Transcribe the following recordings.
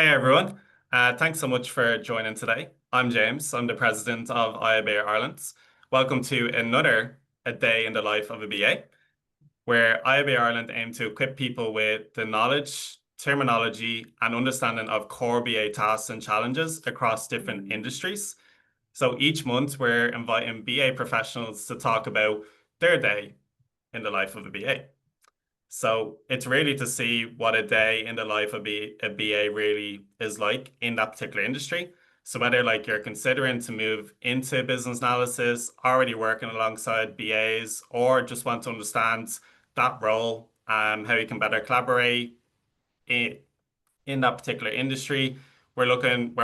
Hey everyone, thanks so much for joining today. I'm James, I'm the president of IAB Ireland. Welcome to another A Day in the Life of a BA, where IAB Ireland aim to equip people with the knowledge, terminology, and understanding of core BA tasks and challenges across different industries. So each month, we're inviting BA professionals to talk about their day in the life of a BA. So it's really to see what a day in the life of a BA really is like in that particular industry. So whether like you're considering to move into business analysis, already working alongside BAs, or just want to understand that role, how you can better collaborate in, in that particular industry, we're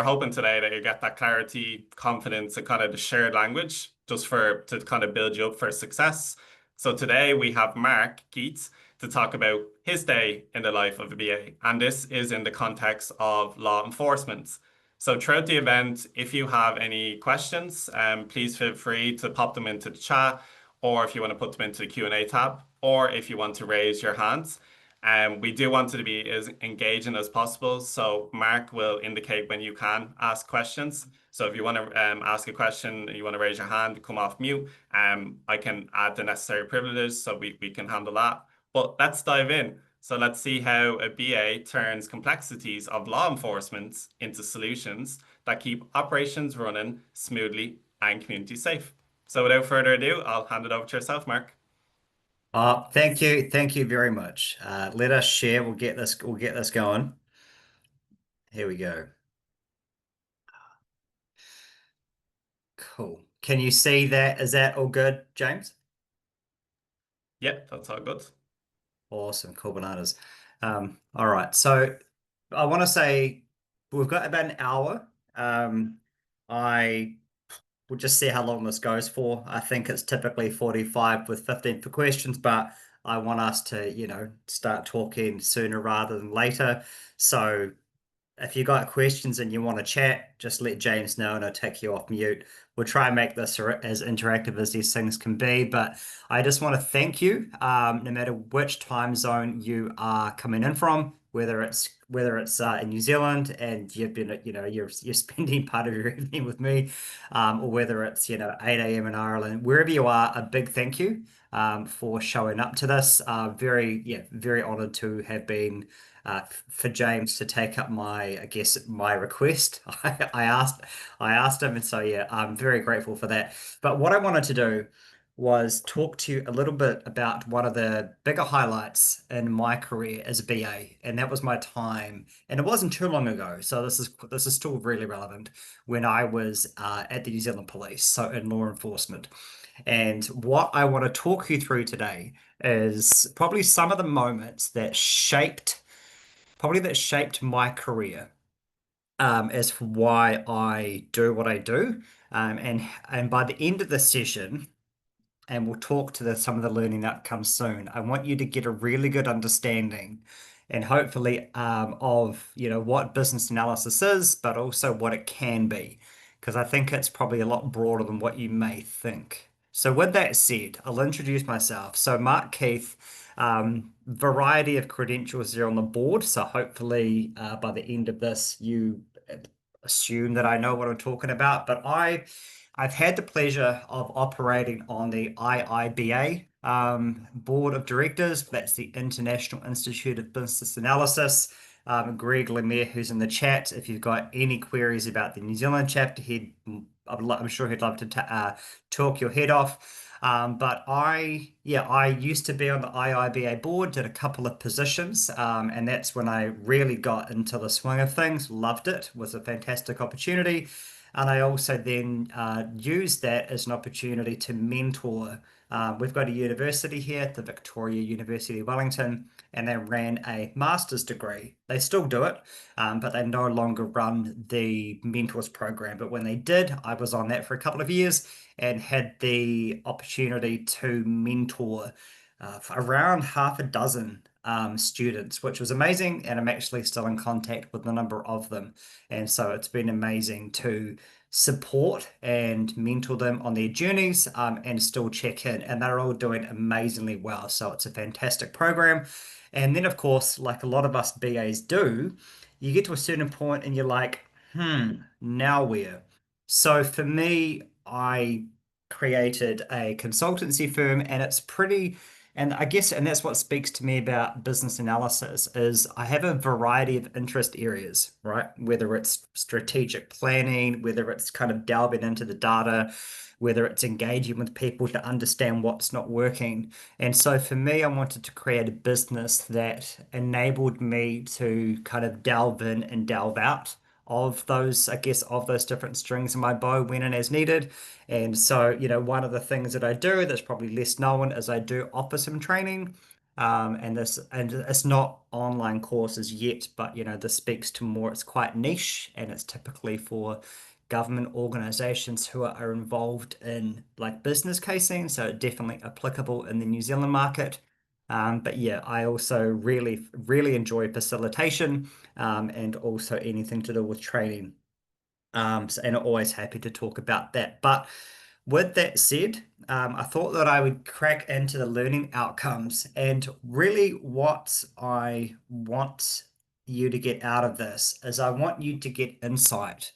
hoping today that you get that clarity, confidence, and kind of the shared language just to kind of build you up for success. So today we have Mark Geets to talk about his day in the life of a BA, and this is in the context of law enforcement. So throughout the event, if you have any questions, please feel free to pop them into the chat, or if you want to put them into the Q&A tab, or if you want to raise your hands. We do want it to be as engaging as possible. So Mark will indicate when you can ask questions. So if you want to ask a question, you want to raise your hand, come off mute, I can add the necessary privileges so we can handle that. But let's dive in. So let's see how a BA turns complexities of law enforcement into solutions that keep operations running smoothly and community safe. So without further ado, I'll hand it over to yourself, Mark. Thank you. Thank you very much. Let us share. We'll get this going. Here we go. Cool. Can you see that? Is that all good, James? Yep, that's all good. Awesome. Cool bananas. All right. So I want to say we've got about an hour. I will just see how long this goes for. I think it's typically 45 with 15 for questions, but I want us to, start talking sooner rather than later. So if you got questions and you want to chat, just let James know and I'll take you off mute. We'll try and make this as interactive as these things can be. But I just want to thank you, no matter which time zone you are coming in from, whether it's in New Zealand and you've been, you're spending part of your evening with me, or whether it's 8 a.m. in Ireland, wherever you are, a big thank you for showing up to this. Very honored to have been for James to take up my request. I asked him, and so yeah, I'm very grateful for that. But what I wanted to do was talk to you a little bit about one of the bigger highlights in my career as a BA, and that was my time, and it wasn't too long ago, so this is still really relevant when I was at the New Zealand Police, so in law enforcement. And what I want to talk you through today is probably some of the moments that shaped my career as for why I do what I do. And by the end of the session, and we'll talk to some of the learning outcomes soon. I want you to get a really good understanding and hopefully of what business analysis is, but also what it can be, because I think it's probably a lot broader than what you may think. So with that said, I'll introduce myself. So Mark Keith, variety of credentials there on the board. So hopefully by the end of this, you assume that I know what I'm talking about. But I've had the pleasure of operating on the IIBA board of directors. That's the International Institute of Business Analysis. Greg Lemire, who's in the chat, if you've got any queries about the New Zealand chapter, I'm sure he'd love to talk your head off. I used to be on the IIBA board, did a couple of positions, and that's when I really got into the swing of things. Loved it, was a fantastic opportunity. And I also then used that as an opportunity to mentor. We've got a university here, the Victoria University of Wellington, and they ran a master's degree. They still do it, but they no longer run the mentors program. But when they did, I was on that for a couple of years and had the opportunity to mentor around half a dozen students, which was amazing. And I'm actually still in contact with a number of them. And so it's been amazing to support and mentor them on their journeys and still check in. And they're all doing amazingly well. So it's a fantastic program. And then, of course, like a lot of us BAs do, you get to a certain point and you're like, now where? So for me, I created a consultancy firm and it's pretty, and I guess, and that's what speaks to me about business analysis is I have a variety of interest areas, right? Whether it's strategic planning, whether it's kind of delving into the data, whether it's engaging with people to understand what's not working. And so for me, I wanted to create a business that enabled me to kind of delve in and delve out of those, I guess, of those different strings in my bow when and as needed. And so, one of the things that I do that's probably less known is I do offer some training. And it's not online courses yet, but this speaks to more, it's quite niche and it's typically for government organizations who are involved in like business casing, so definitely applicable in the New Zealand market. But yeah, I also really, really enjoy facilitation and also anything to do with training. And always happy to talk about that. But with that said, I thought that I would crack into the learning outcomes and really what I want you to get out of this is I want you to get insight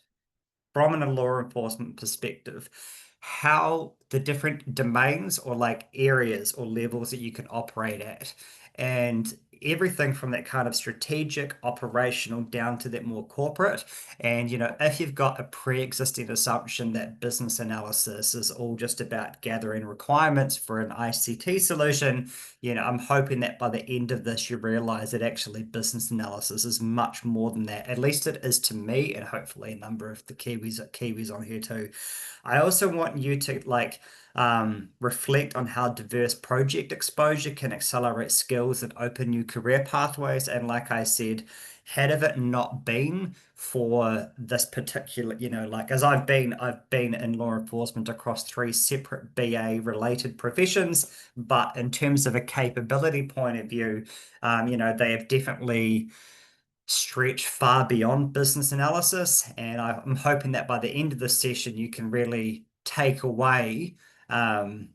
from a law enforcement perspective, how the different domains or like areas or levels that you can operate at, and everything from that kind of strategic, operational down to that more corporate. And, if you've got a pre-existing assumption that business analysis is all just about gathering requirements for an ICT solution, I'm hoping that by the end of this, you realize that actually business analysis is much more than that. At least it is to me, and hopefully a number of the Kiwis on here too. I also want you to reflect on how diverse project exposure can accelerate skills and open new career pathways. And like I said, had of it not been for this particular, like as I've been in law enforcement across three separate BA related professions, but in terms of a capability point of view, they have definitely stretched far beyond business analysis. And I'm hoping that by the end of the session, you can really take away um,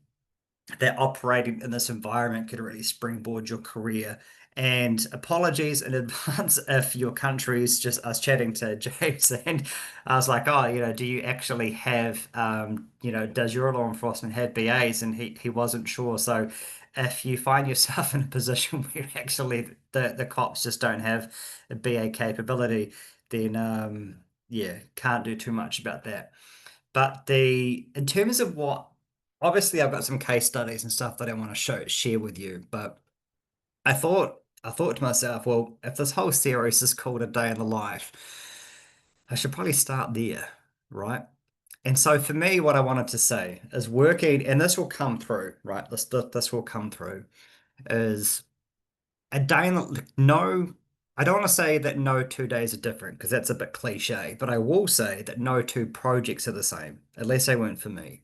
that operating in this environment could really springboard your career. And apologies in advance if your country's just, I was chatting to James and I was like, oh, do you actually have, does your law enforcement have BAs? And he wasn't sure. So if you find yourself in a position where actually the cops just don't have a BA capability, then yeah, can't do too much about that. But in terms of what, obviously I've got some case studies and stuff that I want to share with you, but I thought to myself, well, if this whole series is called A Day in the Life, I should probably start there, right? And so for me, what I wanted to say is working, and this will come through, right? This will come through, is a day in the, no, I don't want to say that no 2 days are different because that's a bit cliche, but I will say that no two projects are the same, unless they weren't for me.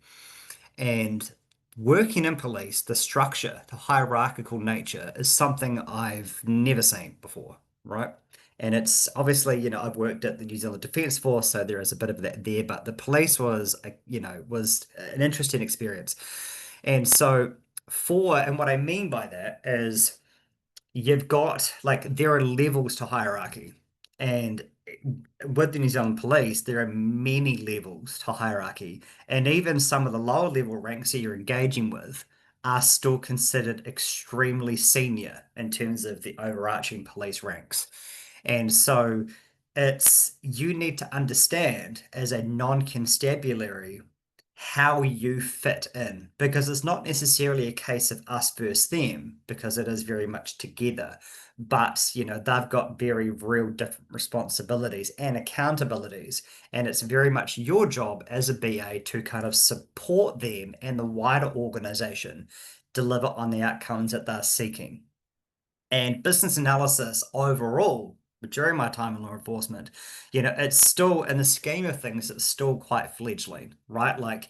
And working in police, the structure, the hierarchical nature is something I've never seen before, right? And it's obviously, I've worked at the New Zealand Defence Force, so there is a bit of that there, but the police was an interesting experience. And so and what I mean by that is you've got like there are levels to hierarchy. And with the New Zealand Police, there are many levels to hierarchy. And even some of the lower level ranks that you're engaging with are still considered extremely senior in terms of the overarching police ranks. And so you need to understand as a non-constabulary how you fit in because it's not necessarily a case of us versus them because it is very much together, but they've got very real different responsibilities and accountabilities, and it's very much your job as a BA to kind of support them and the wider organization deliver on the outcomes that they're seeking. And business analysis overall, during my time in law enforcement, it's still, in the scheme of things, it's still quite fledgling, right? Like,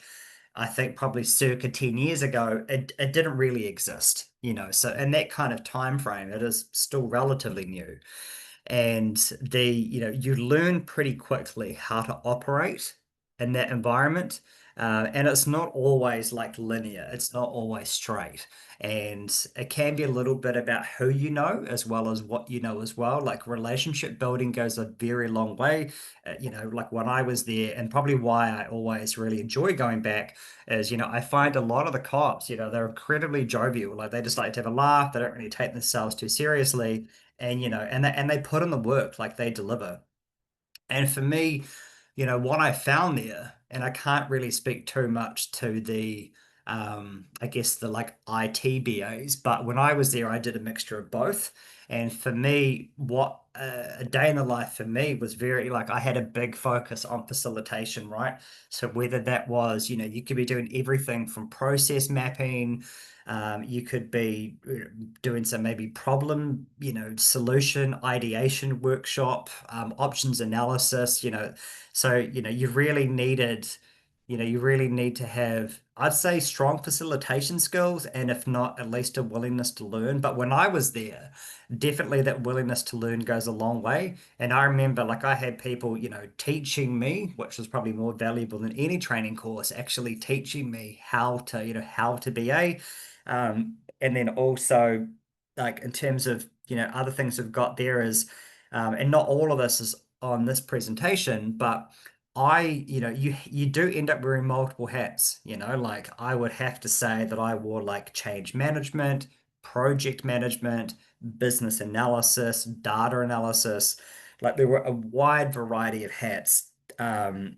I think probably circa 10 years ago, it didn't really exist, So in that kind of time frame, it is still relatively new. And you learn pretty quickly how to operate in that environment. And it's not always like linear, it's not always straight. And it can be a little bit about who you know as well as what you know as well. Like relationship building goes a very long way. Like when I was there, and probably why I always really enjoy going back is, I find a lot of the cops, they're incredibly jovial. Like they just like to have a laugh. They don't really take themselves too seriously. And, and they put in the work, like they deliver. And for me, what I found there, and I can't really speak too much to I guess the like IT BAs, but when I was there, I did a mixture of both. And for me, what a day in the life for me was very like I had a big focus on facilitation, right? So whether that was, you could be doing everything from process mapping, you could be doing some maybe problem, solution ideation workshop, options analysis, so, you really need to have, I'd say, strong facilitation skills, and if not, at least a willingness to learn. But when I was there, definitely that willingness to learn goes a long way. And I remember, like, I had people, teaching me, which was probably more valuable than any training course, actually teaching me how to BA. And then also, like, in terms of, other things we've got there is, and not all of this is on this presentation, but you do end up wearing multiple hats, like I would have to say that I wore like change management, project management, business analysis, data analysis. Like there were a wide variety of hats,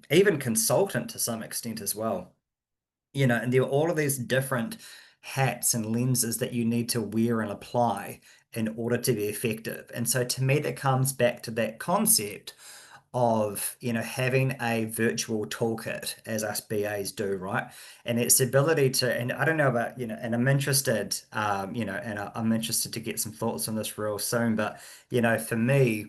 even consultant to some extent as well. And there are all of these different hats and lenses that you need to wear and apply in order to be effective. And so to me, that comes back to that concept of having a virtual toolkit as us BAs do, right? And it's the ability to, and I don't know about, and I'm interested, and I'm interested to get some thoughts on this real soon, but for me,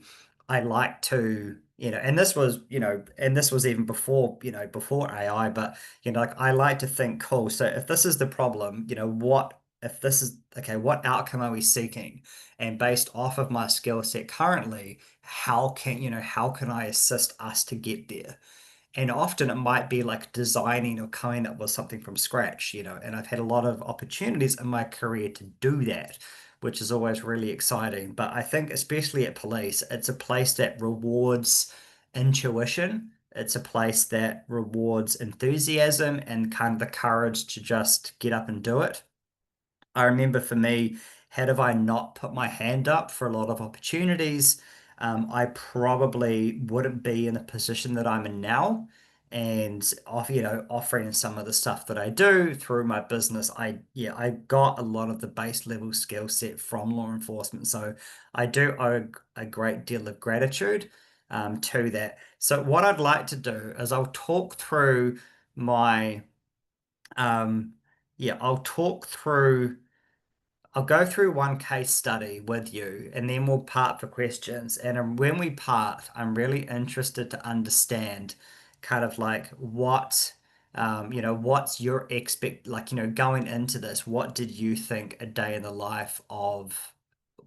I like to, and this was even before, before AI, but like I like to think, cool, so if this is the problem, what if this is okay, what outcome are we seeking? And based off of my skill set currently, how can I assist us to get there? And often it might be like designing or coming up with something from scratch, and I've had a lot of opportunities in my career to do that, which is always really exciting. But I think especially at police, it's a place that rewards intuition. It's a place that rewards enthusiasm and kind of the courage to just get up and do it. I remember for me, had have I not put my hand up for a lot of opportunities, I probably wouldn't be in the position that I'm in now. And offering some of the stuff that I do through my business, I got a lot of the base level skill set from law enforcement. So I do owe a great deal of gratitude to that. So what I'd like to do is my um, I'll talk through. I'll go through one case study with you and then we'll part for questions. And when we part, I'm really interested to understand kind of like what's your like, going into this, what did you think a day in the life of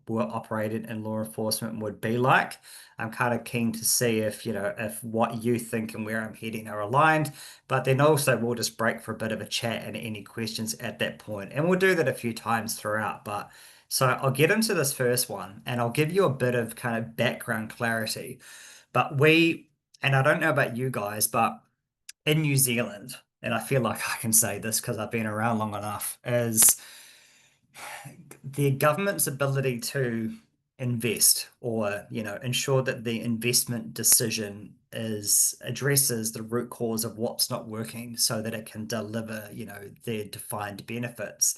were operated in law enforcement would be like? I'm kind of keen to see if, if what you think and where I'm heading are aligned, but then also we'll just break for a bit of a chat and any questions at that point. And we'll do that a few times throughout. But so I'll get into this first one and I'll give you a bit of kind of background clarity. But and I don't know about you guys, but in New Zealand, and I feel like I can say this because I've been around long enough, is the government's ability to invest or ensure that the investment decision is addresses the root cause of what's not working so that it can deliver their defined benefits.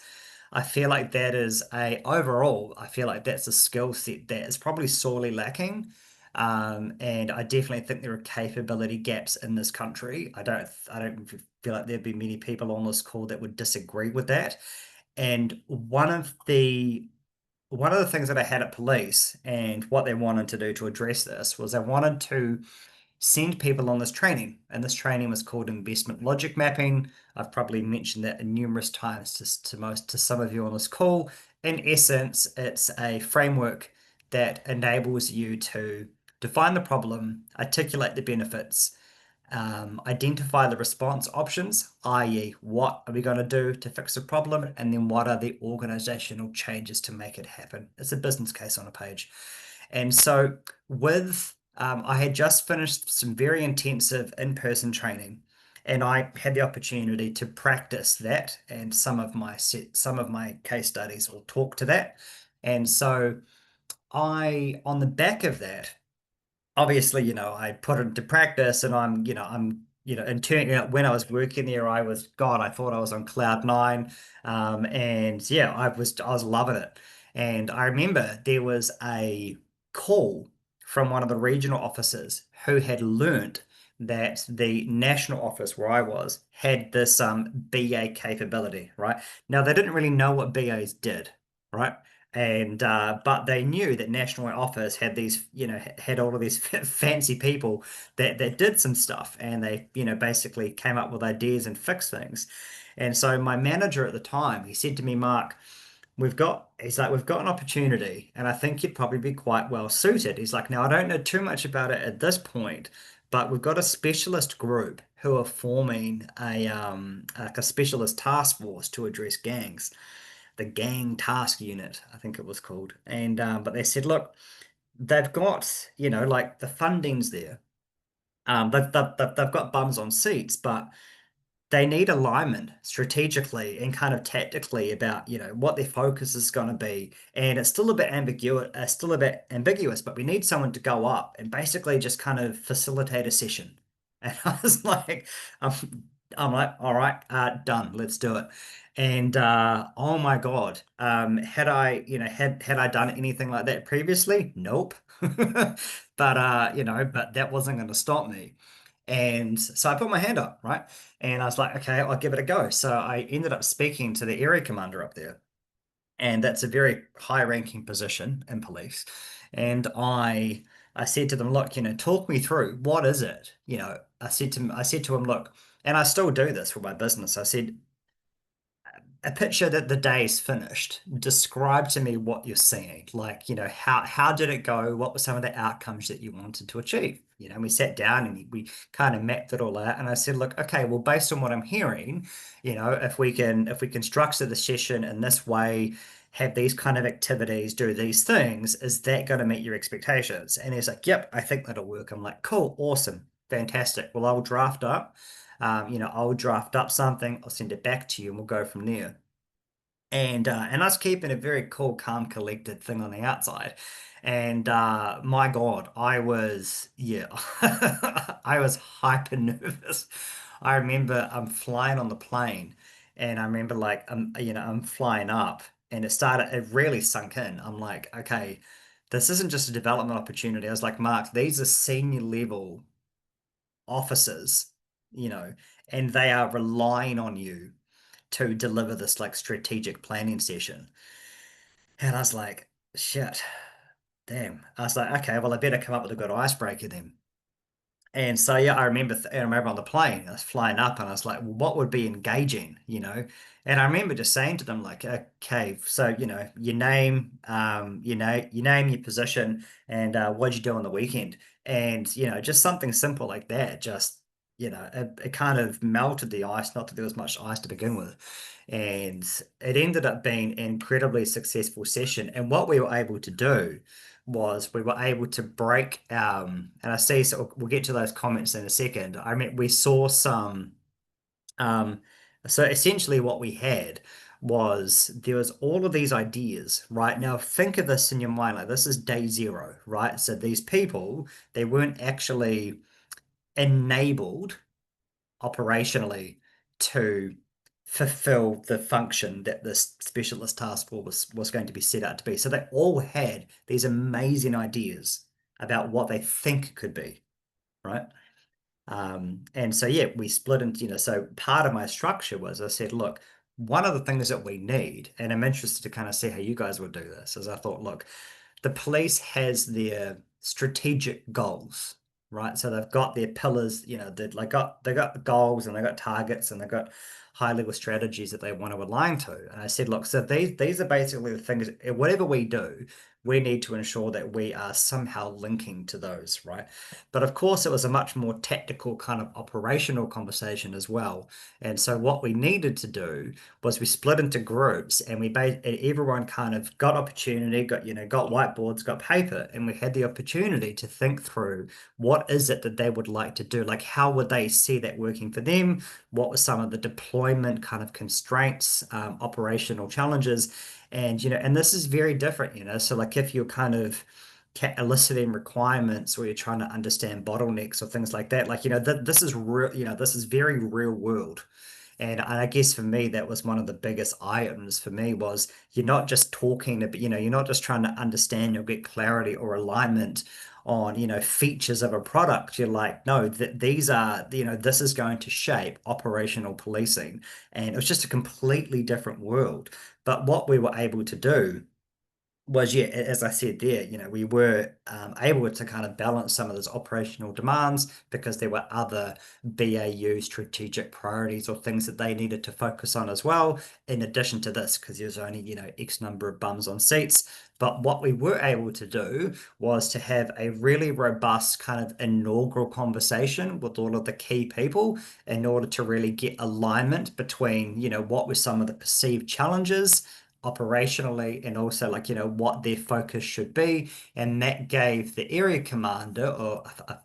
I feel like that is a overall, I feel like that's a skill set that is probably sorely lacking. And I definitely think there are capability gaps in this country. I don't feel like there'd be many people on this call that would disagree with that. And one of the things that I had at police and what they wanted to do to address this was they wanted to send people on this training. And this training was called investment logic mapping. I've probably mentioned that numerous times to some of you on this call. In essence, it's a framework that enables you to define the problem, articulate the benefits, identify the response options, i.e., what are we going to do to fix the problem, and then what are the organizational changes to make it happen. It's a business case on a page. And so, I had just finished some very intensive in-person training, and I had the opportunity to practice that, and some of my case studies will talk to that. And so, on the back of that, obviously, I put it into practice and and turning out when I was working there, God, I thought I was on cloud nine. And yeah, I was loving it. And I remember there was a call from one of the regional officers who had learnt that the national office where I was had this BA capability, right? Now they didn't really know what BAs did, right? And but they knew that national office had these, had all of these fancy people that did some stuff, and they, basically came up with ideas and fixed things. And so my manager at the time, he said to me, Mark, we've got an opportunity, and I think you'd probably be quite well suited. He's like, now I don't know too much about it at this point, but we've got a specialist group who are forming like a specialist task force to address gangs, the gang task unit, I think it was called. And but they said, look, they've got, like the funding's there. They've got bums on seats, but they need alignment strategically and kind of tactically about, what their focus is going to be. And it's still a bit ambiguous, but we need someone to go up and basically just kind of facilitate a session. And I was like, I'm like, all right, done, let's do it. And oh my God, had I, had I done anything like that previously? Nope. But but that wasn't going to stop me. And so I put my hand up, right? And I was like, okay, I'll give it a go. So I ended up speaking to the area commander up there, and that's a very high-ranking position in police. And I said to them, look, talk me through what is it? I said to him, look, and I still do this for my business. I said, a picture that the day's finished. Describe to me what you're seeing. Like, how did it go? What were some of the outcomes that you wanted to achieve? We sat down and we kind of mapped it all out. And I said, look, okay, well, based on what I'm hearing, if we can structure the session in this way, have these kind of activities, do these things, is that going to meet your expectations? And he's like, yep, I think that'll work. I'm like, cool, awesome, fantastic. Well, I'll draft up something, I'll send it back to you, and we'll go from there. And us keeping a very cool, calm, collected thing on the outside. And my God, yeah, I was hyper nervous. I remember I'm flying on the plane, and I remember like I'm flying up, and it really sunk in. I'm like, okay, this isn't just a development opportunity. I was like, Mark, these are senior level officers, you know, and they are relying on you to deliver this like strategic planning session. And I was like, shit, damn. I was like, okay, well, I better come up with a good icebreaker then. And so yeah, I remember on the plane, I was flying up and I was like, well, what would be engaging, And I remember just saying to them, like, okay, so your name, your position, and what'd you do on the weekend? And just something simple like that, just it kind of melted the ice, not that there was much ice to begin with. And it ended up being an incredibly successful session. And what we were able to do was we were able to break and I see, so we'll get to those comments in a second. I mean, we saw some um so essentially what we had was there was all of these ideas. Right now, think of this in your mind, like this is day zero, right? So these people, they weren't actually enabled operationally to fulfill the function that this specialist task force was going to be set out to be. So they all had these amazing ideas about what they think could be, right? And so yeah, we split into, so part of my structure was I said, look, one of the things that we need, and I'm interested to kind of see how you guys would do this, is I thought, look, the police has their strategic goals, right? So they've got their pillars, they got goals and they got targets and they got high level strategies that they want to align to. And I said, look, so these are basically the things, whatever we do, we need to ensure that we are somehow linking to those, right? But of course, it was a much more tactical kind of operational conversation as well. And so what we needed to do was we split into groups and everyone kind of got opportunity, got whiteboards, got paper, and we had the opportunity to think through what is it that they would like to do? Like how would they see that working for them? What were some of the deployment kind of constraints, operational challenges? And this is very different. So like if you're kind of eliciting requirements or you're trying to understand bottlenecks or things like that, like, this is real, this is very real world. And I guess for me, that was one of the biggest items for me was you're not just talking about, you're not just trying to understand or get clarity or alignment on, features of a product. You're like, no, these are, this is going to shape operational policing. And it was just a completely different world. But what we were able to do was, yeah, as I said there, we were able to kind of balance some of those operational demands because there were other BAU strategic priorities or things that they needed to focus on as well, in addition to this, because there's only, X number of bums on seats. But what we were able to do was to have a really robust kind of inaugural conversation with all of the key people in order to really get alignment between, what were some of the perceived challenges operationally and also like what their focus should be, and that gave the area commander, or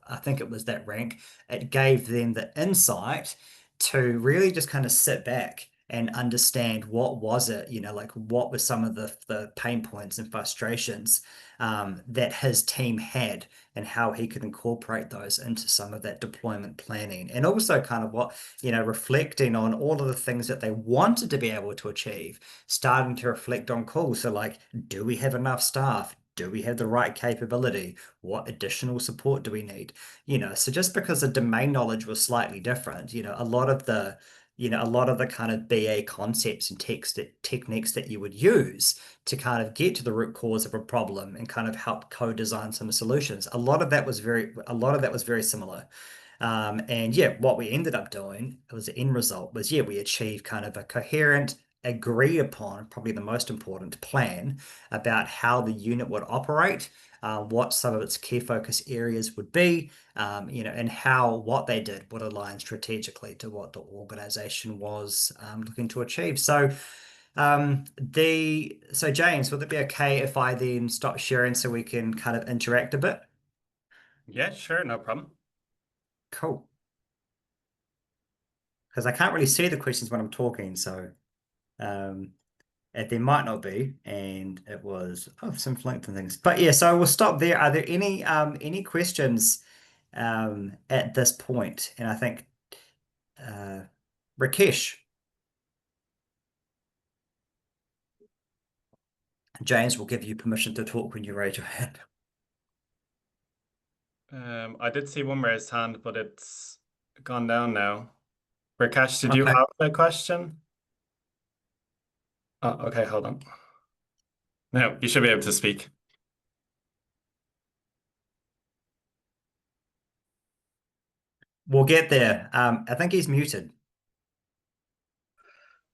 I think it was that rank, it gave them the insight to really just kind of sit back and understand what was it, like what were some of the pain points and frustrations that his team had, and how he could incorporate those into some of that deployment planning, and also kind of what, reflecting on all of the things that they wanted to be able to achieve, starting to reflect on calls. So like, do we have enough staff? Do we have the right capability? What additional support do we need? So just because the domain knowledge was slightly different, a lot of the kind of BA concepts and techniques that you would use to kind of get to the root cause of a problem and kind of help co-design some solutions. A lot of that was very similar. And yeah, what we ended up doing was the end result was, yeah, we achieved kind of a coherent, agreed upon, probably the most important plan about how the unit would operate, what some of its key focus areas would be, and how what they did would align strategically to what the organization was looking to achieve. So James, would it be okay if I then stop sharing so we can kind of interact a bit? Yeah, sure, no problem. Cool. Because I can't really see the questions when I'm talking, so um, there might not be, and it was some length and things. But yeah, so we'll stop there. Are there any questions at this point? And I think uh, Rakesh, James will give you permission to talk when you raise your hand. I did see one raised hand, but it's gone down now. Rakesh, did you Okay, have a question? Oh, okay, hold on. No, you should be able to speak. we'll get there. I think he's muted.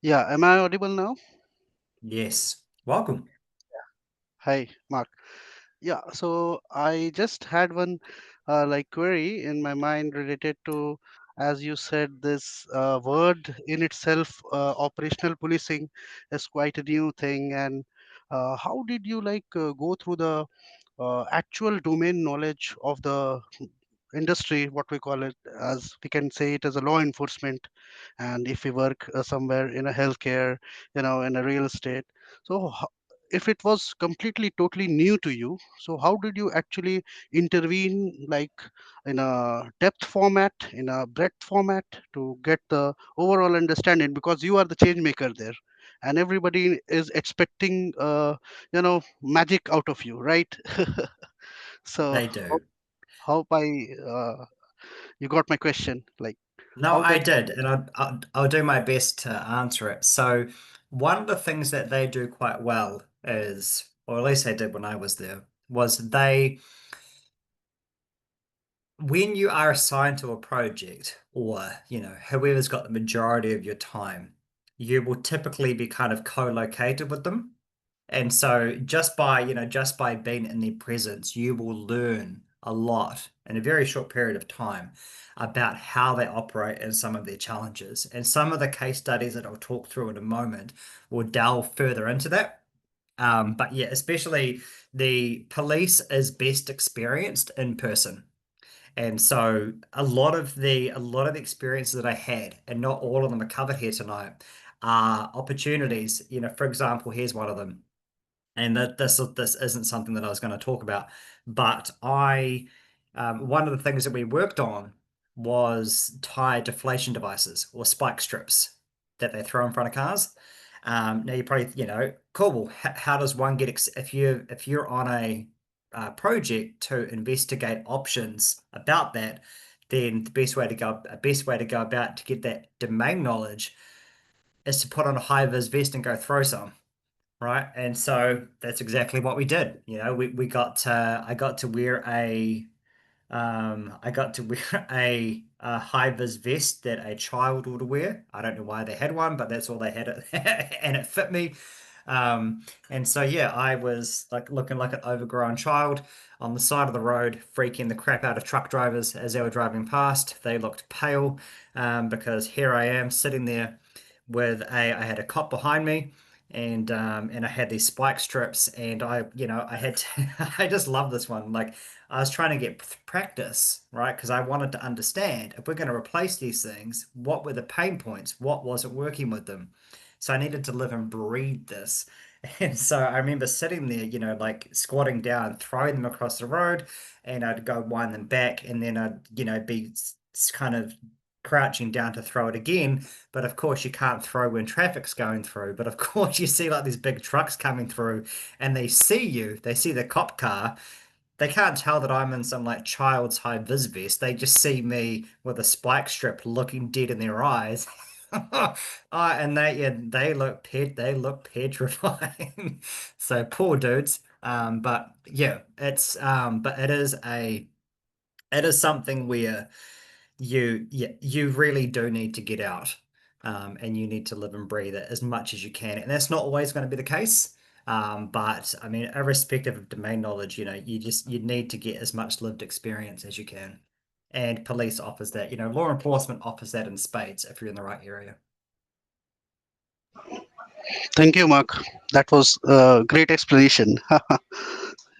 Yeah, am I audible now? Yes, welcome. Hi, Mark. Yeah, so I just had one query in my mind related to, as you said, this word in itself, operational policing, is quite a new thing. And how did you go through the actual domain knowledge of the industry, what we call it, as we can say it as a law enforcement, and if we work somewhere in a healthcare, in a real estate. So if it was completely totally new to you, so how did you actually intervene, like in a depth format, in a breadth format, to get the overall understanding, because you are the change maker there, and everybody is expecting magic out of you, right? So They do. hope I you got my question. Like, No, how I did did, and I'll do my best to answer it. So, one of the things that they do quite well is, or at least they did when I was there, was when you are assigned to a project, or whoever's got the majority of your time, you will typically be kind of co-located with them. And so just by being in their presence, you will learn a lot in a very short period of time about how they operate and some of their challenges. And some of the case studies that I'll talk through in a moment will delve further into that. But yeah, especially the police is best experienced in person. And so a lot of the experiences that I had, and not all of them are covered here tonight, are opportunities. For example, here's one of them. And this isn't something that I was going to talk about, but one of the things that we worked on was tire deflation devices or spike strips that they throw in front of cars. Now you probably, cool. Well, how does one get if you're on a project to investigate options about that, then the best way to go about to get that domain knowledge is to put on a high vis vest and go throw some. Right. And so that's exactly what we did. I got to wear a high vis vest that a child would wear. I don't know why they had one, but that's all they had and it fit me. And so yeah, I was like looking like an overgrown child on the side of the road, freaking the crap out of truck drivers as they were driving past. They looked pale, because here I am sitting there I had a cop behind me, and I had these spike strips, and I had to, I just love this one. Like, I was trying to get practice, right? Because I wanted to understand, if we're going to replace these things, what were the pain points? What wasn't working with them? So I needed to live and breathe this. And so I remember sitting there, like squatting down, throwing them across the road, and I'd go wind them back, and then I'd, be kind of crouching down to throw it again. But of course, you can't throw when traffic's going through. But of course, you see like these big trucks coming through, and they see the cop car. They can't tell that I'm in some like child's high vis vest. They just see me with a spike strip looking dead in their eyes. And they look petrifying. So poor dudes. But yeah, but it is something where you really do need to get out, and you need to live and breathe it as much as you can. And that's not always going to be the case. But I mean, irrespective of domain knowledge, you need to get as much lived experience as you can. And police offers that, law enforcement offers that in spades if you're in the right area. Thank you, Mark. That was a great explanation.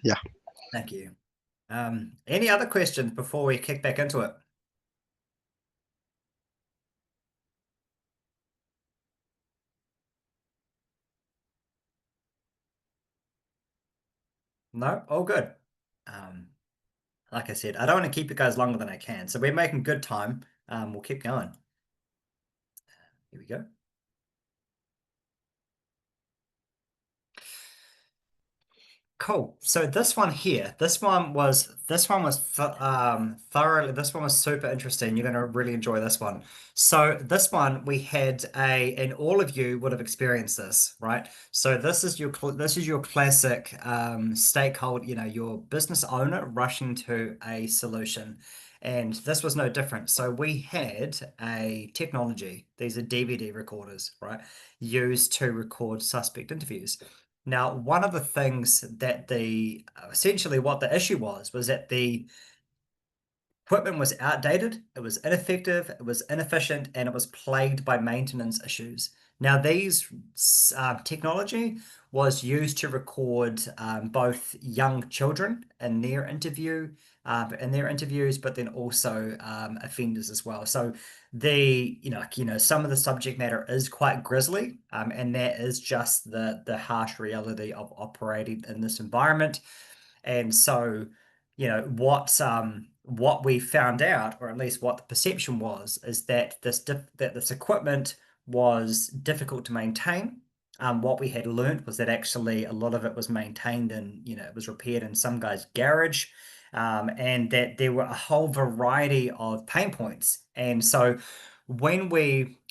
Yeah. Thank you. Any other questions before we kick back into it? No? All good. Um, like I said, I don't want to keep you guys longer than I can. So we're making good time. We'll keep going. Here we go. Cool. So this one here, this one was super interesting. You're going to really enjoy this one. So this one we had and all of you would have experienced this, right? So this is your classic stakeholder, your business owner rushing to a solution. And this was no different. So we had a technology, these are DVD recorders, right? Used to record suspect interviews. Now, one of the things that essentially what the issue was that the equipment was outdated, it was ineffective, it was inefficient, and it was plagued by maintenance issues. Now, these technology was used to record both young children in their interviews, but then also offenders as well. So some of the subject matter is quite grisly, and that is just the harsh reality of operating in this environment. And so, what we found out, or at least what the perception was, is that this equipment was difficult to maintain. What we had learned was that actually a lot of it was maintained and it was repaired in some guy's garage, and that there were a whole variety of pain points. And so when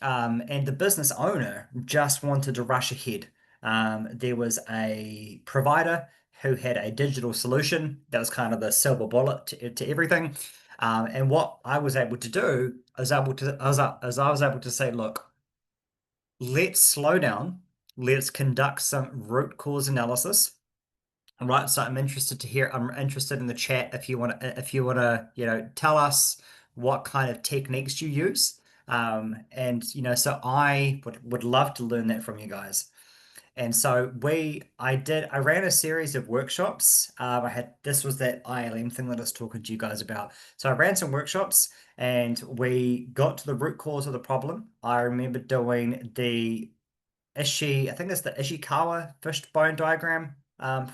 and the business owner just wanted to rush ahead. There was a provider who had a digital solution that was kind of the silver bullet to everything. And what I was able to do, I was able to say, look, let's slow down. Let's conduct some root cause analysis. Right, so I'm interested in the chat if you want to, tell us what kind of techniques you use. And so I would love to learn that from you guys. And so I ran a series of workshops. This was that ILM thing that I was talking to you guys about. So I ran some workshops and we got to the root cause of the problem. I remember doing I think that's the Ishikawa fishbone diagram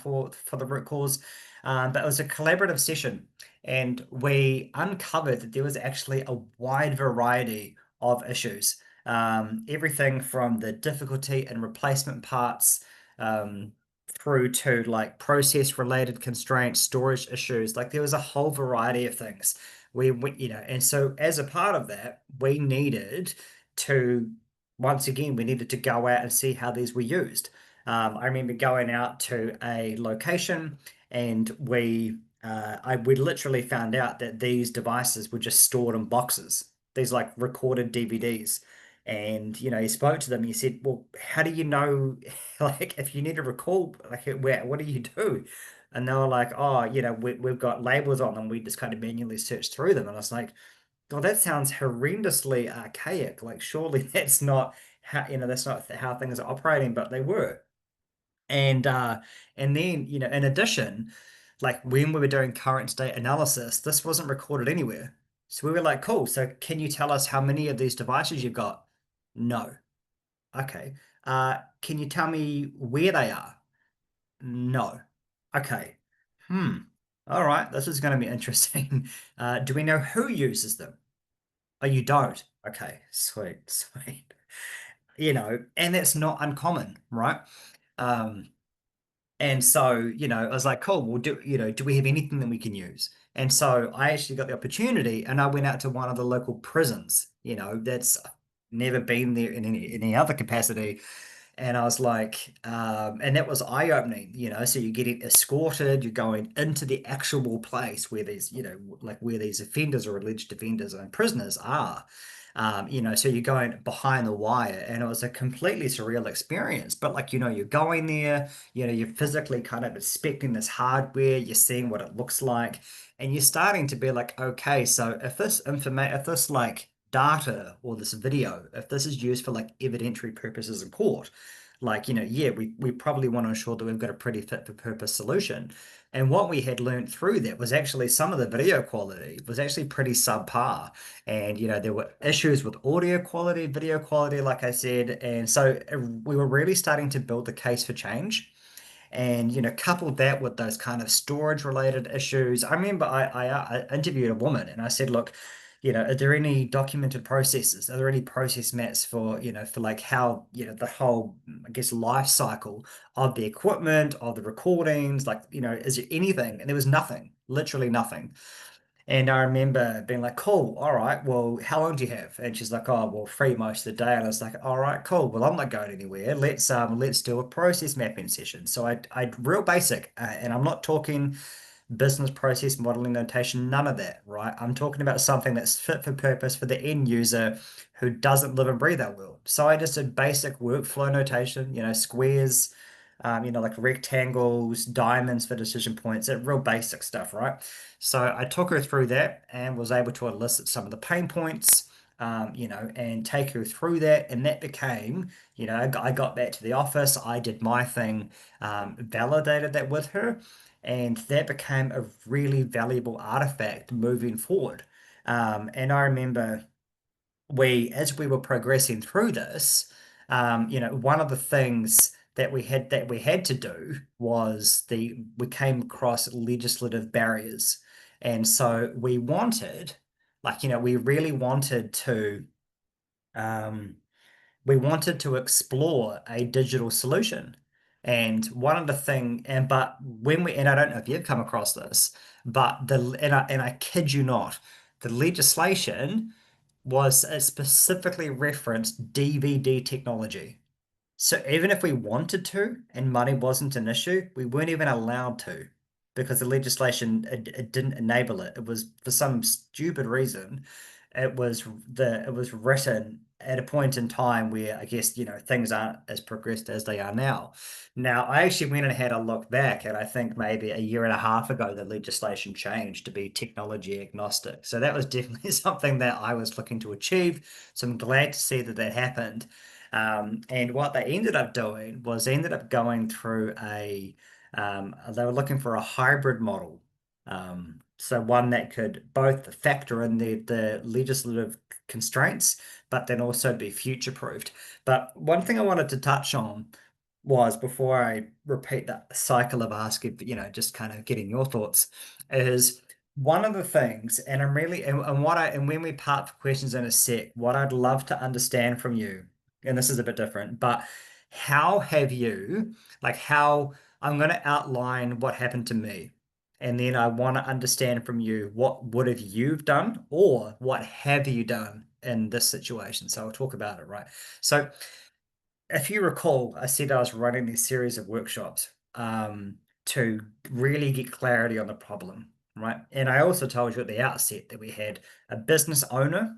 for the root cause. But it was a collaborative session, and we uncovered that there was actually a wide variety of issues. Everything from the difficulty in replacement parts um, through to like process related constraints, storage issues. Like there was a whole variety of things. And so as a part of that, we needed to once again, we needed to go out and see how these were used. I remember going out to a location and we literally found out that these devices were just stored in boxes, these like recorded DVDs. And he spoke to them. He said, "Well, how do you know, like, if you need to recall, like, what do you do?" And they were like, "Oh, we've got labels on them. We just kind of manually search through them." And I was like, well, that sounds horrendously archaic. Like, surely that's not how things are operating, but they were. And and then, in addition, like when we were doing current state analysis, this wasn't recorded anywhere. So we were like, cool. So can you tell us how many of these devices you've got? No. Okay. Can you tell me where they are? No. Okay. Hmm. All right. This is going to be interesting. Do we know who uses them? Oh, you don't? Okay, sweet, sweet. And that's not uncommon, right? Um, and so, I was like, cool, well, do we have anything that we can use? And so I actually got the opportunity and I went out to one of the local prisons, that's never been there in any other capacity. And I was like, and that was eye-opening, so you're getting escorted, you're going into the actual place where these, like where these offenders or alleged offenders and prisoners are. So you're going behind the wire, and it was a completely surreal experience. But like, you're going there, you're physically kind of inspecting this hardware, you're seeing what it looks like, and you're starting to be like, okay, so if this like data or this video, if this is used for like evidentiary purposes in court, like, yeah, we probably want to ensure that we've got a pretty fit for purpose solution. And what we had learned through that was actually some of the video quality was actually pretty subpar. And, there were issues with audio quality, video quality, like I said. And so we were really starting to build the case for change. And, coupled that with those kind of storage related issues. I remember I interviewed a woman and I said, look, are there any documented processes? Are there any process maps for like how, the whole, I guess, life cycle of the equipment, of the recordings, like, is there anything? And there was nothing, literally nothing. And I remember being like, cool, all right, well, how long do you have? And she's like, oh, well, free most of the day. And I was like, all right, cool. Well, I'm not going anywhere. Let's do a process mapping session. So I real basic, and I'm not talking business process modeling notation, none of that, right? I'm talking about something that's fit for purpose for the end user who doesn't live and breathe that world. So I just did basic workflow notation, squares, like rectangles, diamonds for decision points, that real basic stuff, right? So I took her through that and was able to elicit some of the pain points, and take her through that. And that became, I got back to the office, I did my thing, validated that with her, and that became a really valuable artifact moving forward. And I remember as we were progressing through this, one of the things that we had to do was we came across legislative barriers. And so we really um, wanted to explore a digital solution. And one of the thing, and I don't know if you've come across this, but and I kid you not, the legislation was specifically referenced DVD technology. So even if we wanted to and money wasn't an issue, we weren't even allowed to. because the legislation it didn't enable it. It was for some stupid reason. It was written at a point in time where I guess, things aren't as progressed as they are now. Now, I actually went and had a look back, and I think maybe a year and a half ago, the legislation changed to be technology agnostic. So that was definitely something that I was looking to achieve. So I'm glad to see that that happened. And what they ended up doing was they ended up going through they were looking for a hybrid model. So one that could both factor in the legislative constraints, but then also be future-proofed. But one thing I wanted to touch on was, before I repeat that cycle of asking, just kind of getting your thoughts, is one of the things, and I'm really, and what I, and when we part for questions in a sec, what I'd love to understand from you, and this is a bit different, but how have you, like how, I'm going to outline what happened to me. And then I want to understand from you, what would have you done, or what have you done in this situation? So I'll talk about it, right? So if you recall, I said I was running this series of workshops to really get clarity on the problem, right? And I also told you at the outset that we had a business owner,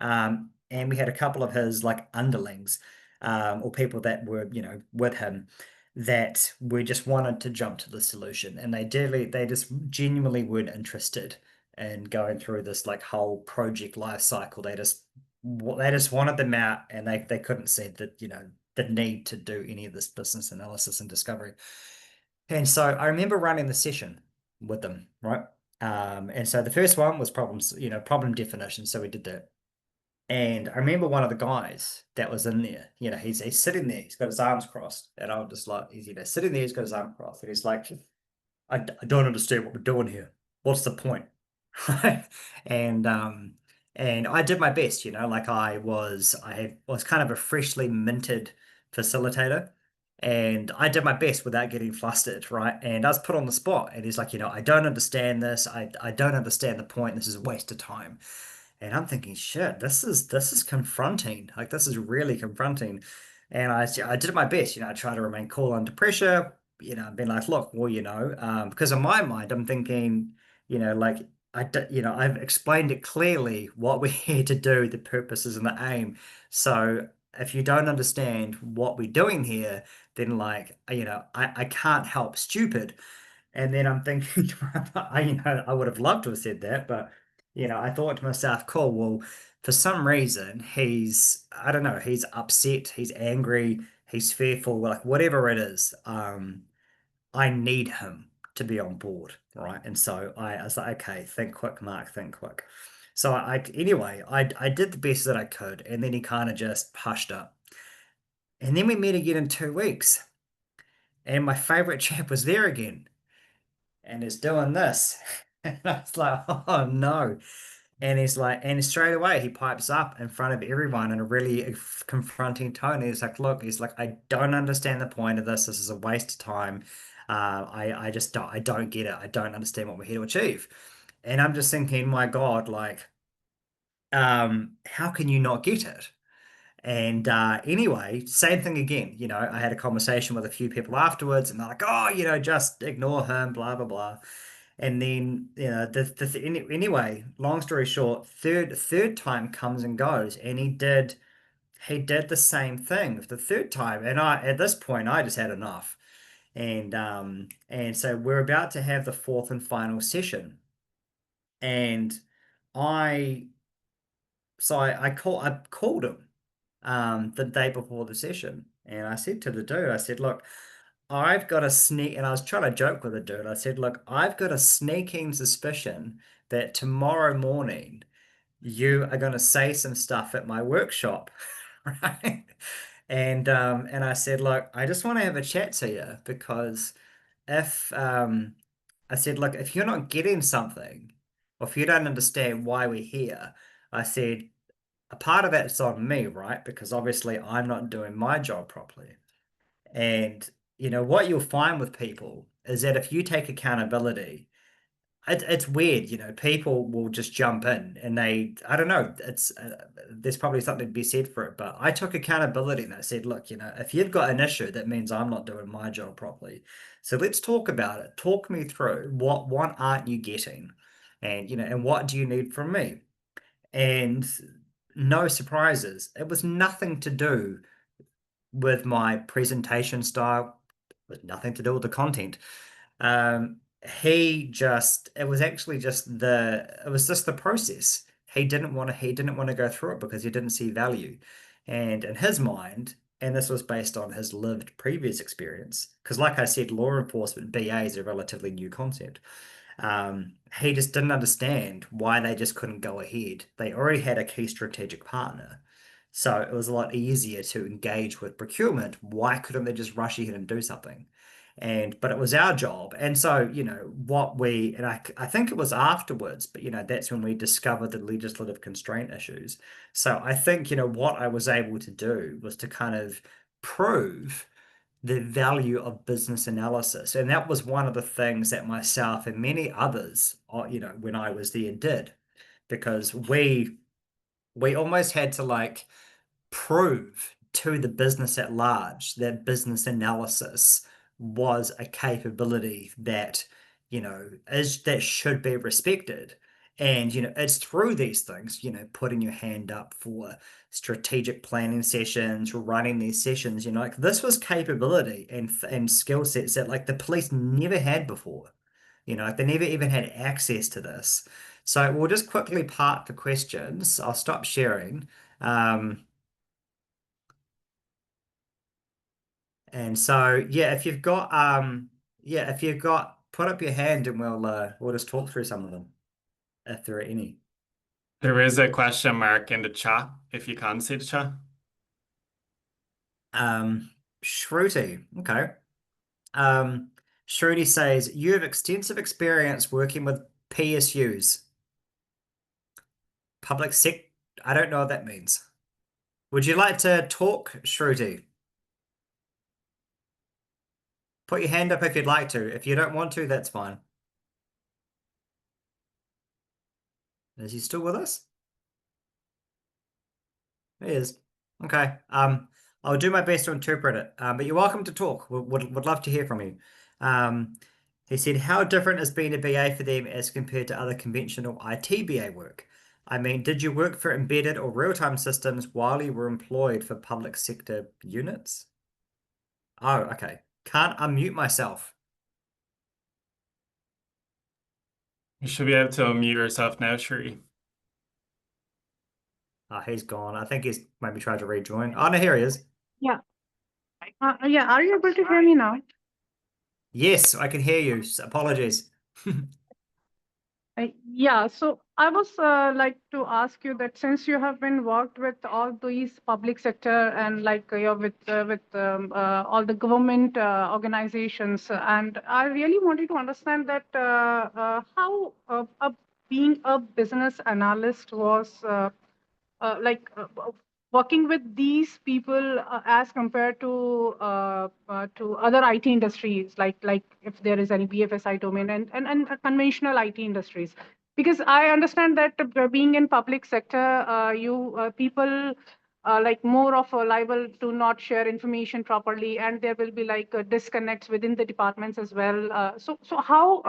and we had a couple of his like underlings, or people that were, with him, that we just wanted to jump to the solution. And they just genuinely weren't interested in going through this like whole project life cycle. They just wanted them out, and they couldn't see that, the need to do any of this business analysis and discovery. And so I remember running the session with them, right? And so the first one was problems, problem definition. So we did that. And I remember one of the guys that was in there, he's sitting there, he's got his arms crossed. And I'm just like, he's, sitting there, he's got his arms crossed. And he's like, I don't understand what we're doing here. What's the point? Right? And and I did my best, like I was kind of a freshly minted facilitator. And I did my best without getting flustered, right? And I was put on the spot. And he's like, I don't understand this. I don't understand the point. This is a waste of time. And I'm thinking, shit, this is confronting. Like, this is really confronting. And I did my best, I tried to remain cool under pressure, being like, look, well, because in my mind, I'm thinking, like I've explained it clearly what we're here to do, the purposes and the aim. So if you don't understand what we're doing here, then like, I can't help stupid. And then I'm thinking, I would have loved to have said that, but I thought to myself, cool, well, for some reason, I don't know, he's upset, he's angry, he's fearful, like whatever it is, I need him to be on board, right? And so I was like, okay, think quick, Mark, think quick. So anyway, I did the best that I could, and then he kind of just hushed up. And then we met again in 2 weeks, and my favorite chap was there again, and is doing this. And I was like, oh no. And he's like, and straight away he pipes up in front of everyone in a really confronting tone. He's like, look, he's like, I don't understand the point of this. This is a waste of time. I just I don't get it. I don't understand what we're here to achieve. And I'm just thinking, my God, like, how can you not get it? And anyway, same thing again. I had a conversation with a few people afterwards, and they're like, "Oh, just ignore him, blah blah blah." And then, anyway, long story short, third time comes and goes, and he did the same thing the third time, and at this point I just had enough, and so we're about to have the fourth and final session, and I I called him the day before the session, and I said to the dude, I said, look, I've got a sneak, and I was trying to joke with the dude. I said, look, I've got a sneaking suspicion that tomorrow morning you are going to say some stuff at my workshop, right? And I said, look, I just want to have a chat to you, because if I said, look, if you're not getting something, or if you don't understand why we're here, I said, a part of that's on me, right? Because obviously I'm not doing my job properly. And what you'll find with people is that if you take accountability, It's weird, people will just jump in and I don't know, there's probably something to be said for it, but I took accountability and I said, look, if you've got an issue, that means I'm not doing my job properly. So let's talk about it. Talk me through what aren't you getting? And what do you need from me? And no surprises. It was nothing to do with my presentation style, with nothing to do with the content. Um, it was actually it was just the process. He didn't want to go through it because he didn't see value. And in his mind, and this was based on his lived previous experience, because like I said, law enforcement BA is a relatively new concept. He just didn't understand why they just couldn't go ahead. They already had a key strategic partner. So it was a lot easier to engage with procurement. Why couldn't they just rush ahead and do something? But it was our job. And so, I think it was afterwards, but that's when we discovered the legislative constraint issues. So I think, what I was able to do was to kind of prove the value of business analysis. And that was one of the things that myself and many others, when I was there did, because we almost had to like prove to the business at large that business analysis was a capability that, that should be respected. And, it's through these things, putting your hand up for strategic planning sessions, running these sessions, like this was capability and skill sets that like the police never had before. Like they never even had access to this. So we'll just quickly park the questions. I'll stop sharing. Um, And so, if you've got, put up your hand and we'll just talk through some of them if there are any. There is a question mark in the chat if you can see the chat. Shruti, okay. Shruti says you have extensive experience working with PSUs, public sec. I don't know what that means. Would you like to talk, Shruti? Put your hand up if you'd like to. If you don't want to, that's fine. Is he still with us? He is. Okay. I'll do my best to interpret it. But you're welcome to talk. Would love to hear from you. Um, he said, how different has been a BA for them as compared to other conventional IT BA work? I mean, did you work for embedded or real-time systems while you were employed for public sector units? Oh, okay. Can't unmute myself. You should be able to unmute yourself now, Shuri. Oh, he's gone. I think he's maybe tried to rejoin. Oh, no, here he is. Yeah. Yeah. Are you able to hear me now? Yes, I can hear you. Apologies. Yeah. So I was like to ask you that since you have been worked with all these public sector and like you're with all the government organizations, and I really wanted to understand that how being a business analyst was like working with these people as compared to other IT industries, like if there is any BFSI domain and conventional IT industries, because I understand that being in public sector, you people like more of a liable to not share information properly, and there will be like disconnects within the departments as well. So how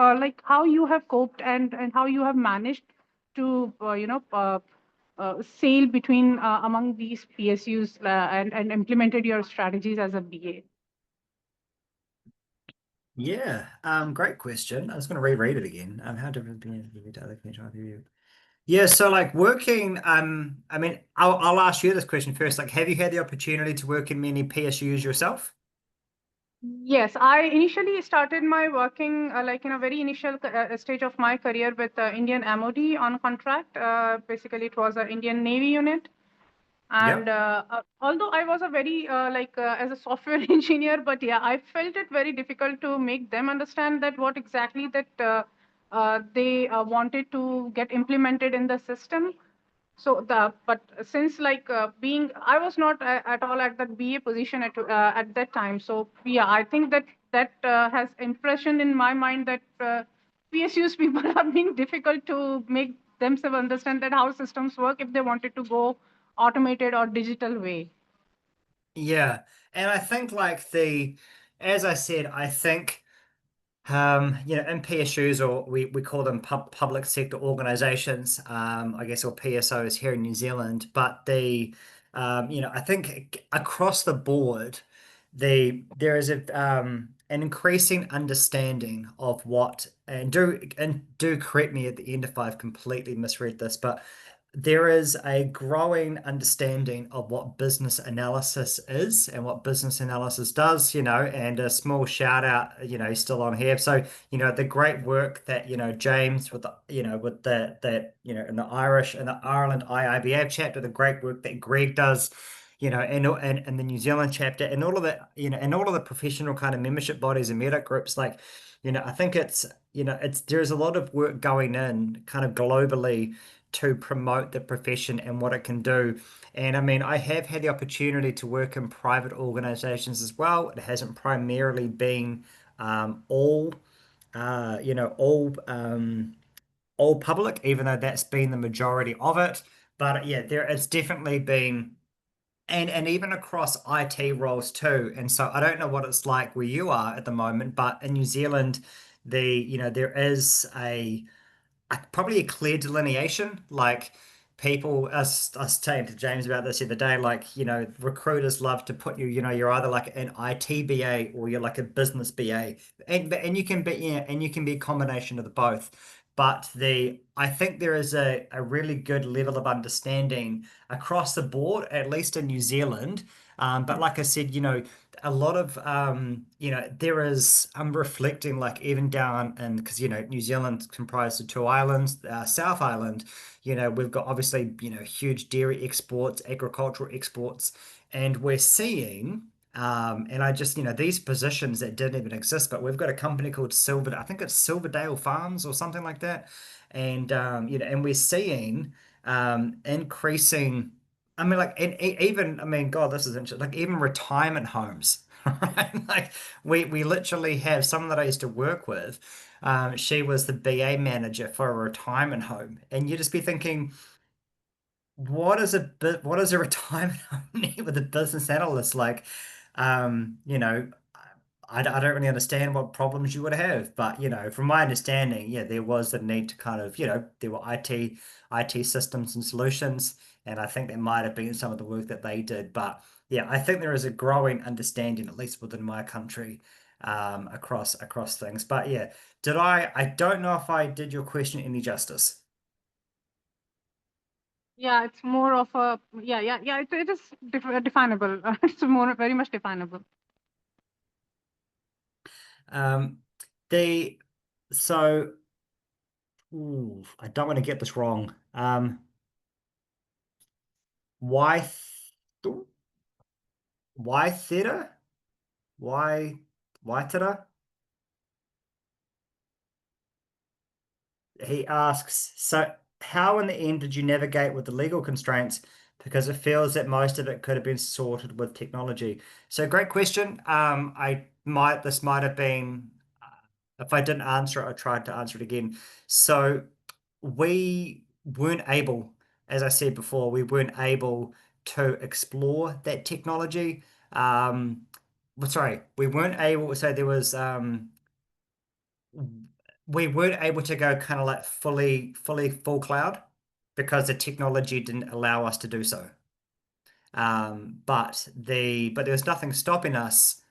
how you have coped and how you have managed to sail between among these PSUs and implemented your strategies as a BA? Yeah, great question. I was going to reread it again. How different to other conventional review? Yeah, so like working, I mean, I'll ask you this question first. Like, have you had the opportunity to work in many PSUs yourself? Yes, I initially started my working like in a very initial stage of my career with Indian MOD on contract. Basically, it was an Indian Navy unit. And Yep. although I was a very as a software engineer, but yeah, I felt it very difficult to make them understand that what exactly that they wanted to get implemented in the system. So but since like I was not at all at that BA position at that time. So yeah, I think that has impression in my mind that PSUs people are being difficult to make themselves understand that how systems work if they wanted to go automated or digital way. Yeah. And I think as I said, I think in PSUs, or we call them public sector organizations, I guess, or PSOs here in New Zealand. But I think across the board, there is an increasing understanding of what, and do correct me at the end if I've completely misread this, but there is a growing understanding of what business analysis is and what business analysis does, and a small shout out, still on here. So, the great work that, James with with in the Ireland IIBA chapter, the great work that Greg does, and the New Zealand chapter, and all of that, and all of the professional kind of membership bodies and meetup groups, I think there's a lot of work going in kind of globally to promote the profession and what it can do. And I mean, I have had the opportunity to work in private organizations as well. It hasn't primarily been all, all public, even though that's been the majority of it. But yeah, it's definitely been. And even across IT roles too. And so I don't know what it's like where you are at the moment, but in New Zealand, there is probably a clear delineation. Like us saying to James about this the other day, recruiters love to put you, you're either like an IT BA or you're like a business BA, and you can be, and you can be a combination of the both. But I think there is a really good level of understanding across the board, at least in New Zealand. But like I said, a lot of there is, I'm reflecting, like, even down, and because New Zealand's comprised of two islands, South Island, we've got obviously huge dairy exports, agricultural exports, and we're seeing and I just, these positions that didn't even exist, but we've got a company called I think it's Silverdale Farms or something like that. And and we're seeing increasing, I mean, like, and even, I mean, God, this is interesting, like even retirement homes, right? Like we literally have someone that I used to work with. She was the BA manager for a retirement home, and you just be thinking, what does a retirement home need with a business analyst? Like, um, you know, I don't really understand what problems you would have, but from my understanding, yeah, there was a need to kind of, there were IT systems and solutions, and I think that might have been some of the work that they did. But yeah, I think there is a growing understanding, at least within my country, across things. But yeah, I don't know if I did your question any justice. Yeah, it's more of a, yeah. It is definable. It's very much definable. Um, the so ooh, I don't want to get this wrong. Why th why theta? Why theta? He asks, so how in the end did you navigate with the legal constraints? Because it feels that most of it could have been sorted with technology. So great question. This might have been, if I didn't answer it, I tried to answer it again. So we weren't able, as I said before, we weren't able to explore that technology. Sorry, we weren't able, so there was we weren't able to go kind of like full cloud because the technology didn't allow us to do so. But there was nothing stopping us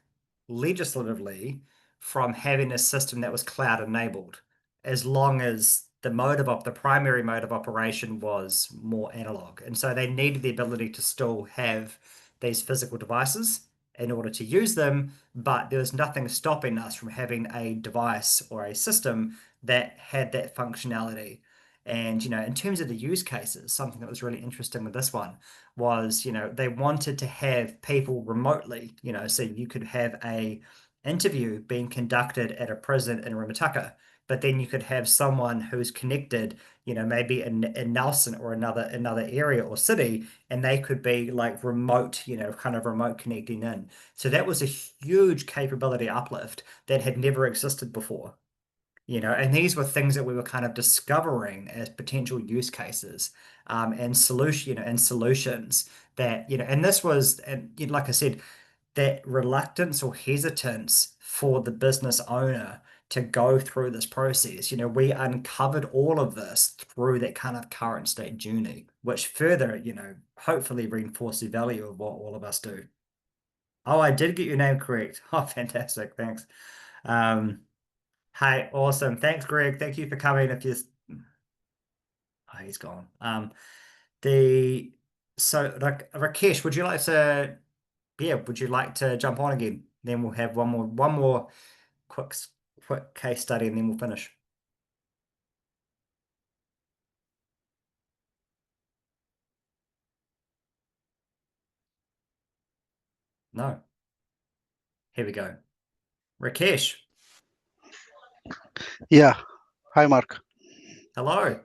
legislatively from having a system that was cloud enabled, as long as the primary mode of operation was more analog. And so they needed the ability to still have these physical devices in order to use them, but there was nothing stopping us from having a device or a system that had that functionality. And, in terms of the use cases, something that was really interesting with this one was, they wanted to have people remotely, so you could have a interview being conducted at a prison in Rimutaka, but then you could have someone who's connected, maybe in Nelson or another area or city, and they could be like remote, kind of remote connecting in. So that was a huge capability uplift that had never existed before. and these were things that we were kind of discovering as potential use cases, and solutions that, and this was, and like I said, that reluctance or hesitance for the business owner to go through this process. We uncovered all of this through that kind of current state journey, which further, hopefully reinforced the value of what all of us do. Oh, I did get your name correct. Oh, fantastic. Thanks. Hey, awesome. Thanks, Greg. Thank you for coming. Oh, he's gone. Rakesh, would you like to jump on again? Then we'll have one more quick case study, and then we'll finish. No. Here we go. Rakesh, Yeah. Hi, Mark. hello.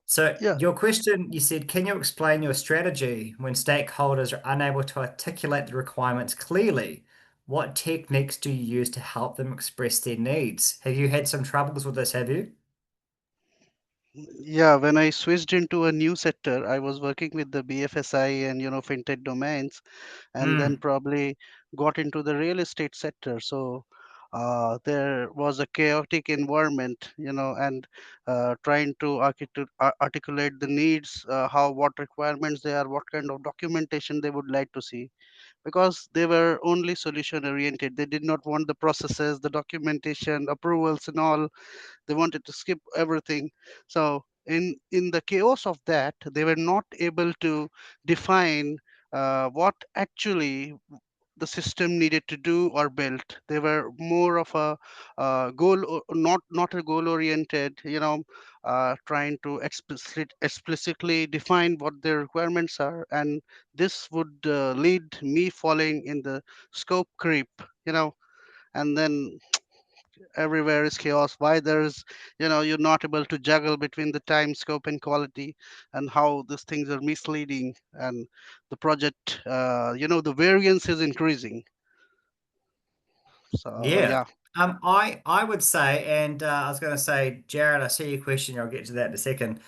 So Yeah. your question, you said, can you explain your strategy when stakeholders are unable to articulate the requirements clearly? What techniques do you use to help them express their needs? Have you had some troubles with this, have you? Yeah, when I switched into a new sector, I was working with the BFSI and fintech domains, and then Mm, probably got into the real estate sector. So there was a chaotic environment, and trying to articulate the needs, what requirements they are, what kind of documentation they would like to see, because they were only solution oriented. They did not want the processes, the documentation, approvals, and all. They wanted to skip everything. So in the chaos of that, they were not able to define what actually the system needed to do or build. They were more of a not a goal oriented, trying to explicitly define what their requirements are, and this would lead me falling in the scope creep, and then everywhere is chaos. Why there's, you're not able to juggle between the time, scope, and quality, and how these things are misleading, and the project, the variance is increasing. So yeah. yeah. I would say, and I was going to say, Jared, I see your question. I'll get to that in a second.